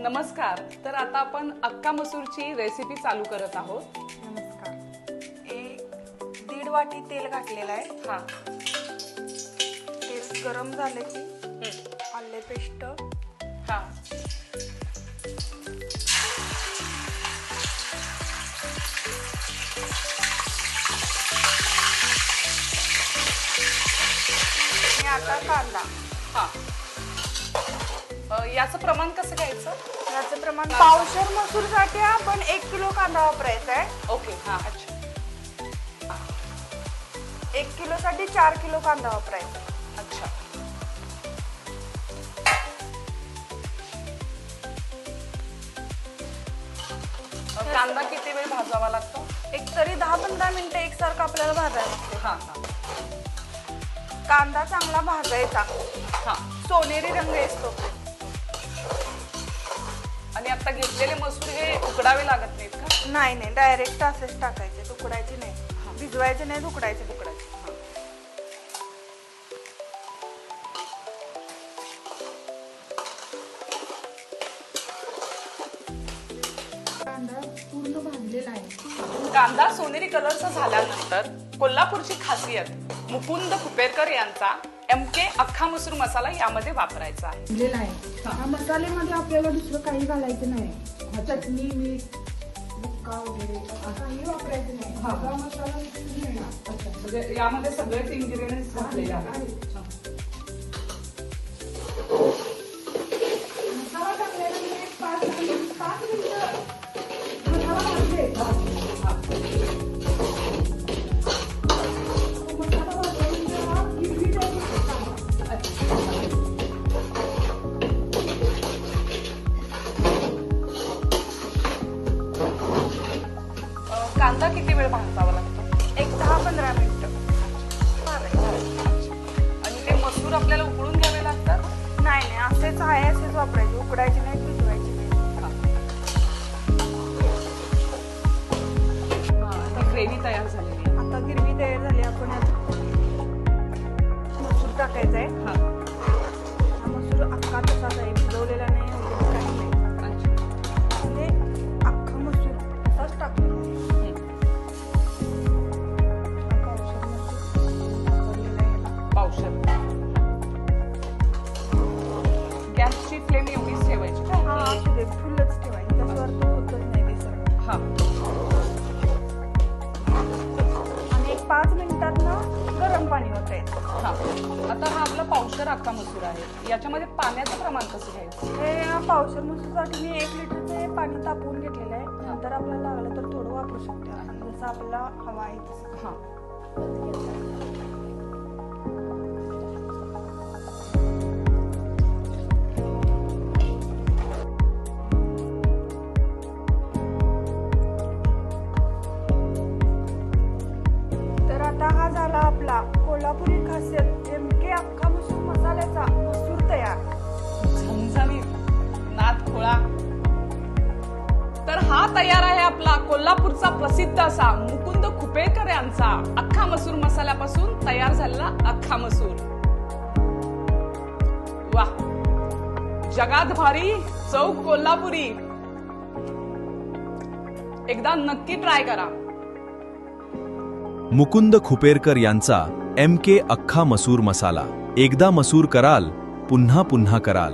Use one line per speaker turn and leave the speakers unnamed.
नमस्कार. तर आता आपण अक्का मसूरची रेसिपी चालू करत आहोत.
नमस्कार. 1.5 वाटी तेल घातलेलं आहे.
हा.
तेल गरम झाले की आले पेस्ट.
हा.
आणि आता कांदा.
हा. याचं प्रमाण कसं घ्यायचं?
याचं प्रमाण पावशेर मसूरसाठी आपण 1 किलो कांदा वापरायचा आहे.
ओके. हा. अच्छा.
1 किलोसाठी 4 किलो कांदा वापरायचा.
अच्छा. कांदा किती वेळ भाजावा लागतो?
एक तरी 10-15 मिनिटं एकसारखं आपल्याला भाजायला लागते.
हा. हा.
कांदा चांगला भाजायचा.
हा.
सोनेरी रंग येतो.
आणि आता घेतलेले मसूर हे उकडावे लागत नाहीत का?
नाही, डायरेक्ट असेच टाकायचे. उकडायचे नाही, भिजवायचे नाही, उकडायचे.
कांदा पूर्ण भाजलेला आहे.
कांदा सोनेरी कलरचा झाल्यानंतर कोल्हापूरची खासियत मुकुंद कुपेरकर यांचा MK अख्खा मसूर मसाला यामध्ये वापरायचा आहे.
भाजलेला आहे. हा मसाल्यामध्ये आपल्याला दुसरं काही घालायचं नाही. चटणी, मीठ, बुक्का वगैरे काही वापरायचं नाही. हा मसाला मिळणार.
अच्छा, म्हणजे यामध्ये सगळेच इन्ग्रेडियंट्स घातलेले आहेत.
मसाला टाकल्यानंतर 5 मिनिटं मसाला भाजले. मसाला भाजल्यानंतर हा गिरवी
कांदा किती वेळ भाजावा लागतो?
एक 10-15 मिनिटं.
आणि ते मसूर आपल्याला उकळून घ्यावे लागतात?
नाही, असेच आहे असेच वापरायचे. उकडायचे नाही, भिजवायचे नाही.
आता ग्रेव्ही तयार झालेली आहे.
आता गिरवी तयार झाली. आपण यात मसूर टाकायचा आहे.
हा.
हा मसूर अख्खा तसाच आहे, भिजवलेला नाही वगैरे काही नाही.
अच्छा.
म्हणजे अख्खा मसूर तसाच टाकलेला आहे. हा पावशेर मसूर वापरलेला आहे याला.
पावशेर. गॅसची फ्लेम एवढीच ठेवायची का?
हा असू दे, फुलच ठेवायची. त्याच्यावर तो होतच नाही ते सगळं.
हा.
आणि एक 5 मिनिटांनं गरम पाणी ओतायचं.
हा. आता हा आपला पावशेर अख्खा मसूर आहे. याच्यामध्ये पाण्याचं प्रमाण कसं घ्यायचं?
हे पावशेर मसूरसाठी मी 1 लिटरचं पाणी तापवून घेतलेलं आहे. नंतर आपल्याला लागलं तर थोडं वापरू शकतो आपण, जसं आपल्याला हवा आहे तसं.
हा.
तर आता हा झाला आपला कोल्हापुरी खासियत MK अख्खा मसूर मसाल्याचा मसूर तयार.
झणझणीत नाद खोळा. तर हा तयार आहे आपला कोल्हापूरचा प्रसिद्ध असा मुकुंद कुपेकर यांचा अख्खा मसूर मसाल्यापासून तयार झालेला अख्खा मसूर. वा, जगात भारी चव कोल्हापुरी. एकदा नक्की ट्राय करा.
मुकुंद खुपेरकर यांचा MK अख्खा मसूर मसाला. एकदा मसूर कराल, पुन्हा पुन्हा कराल.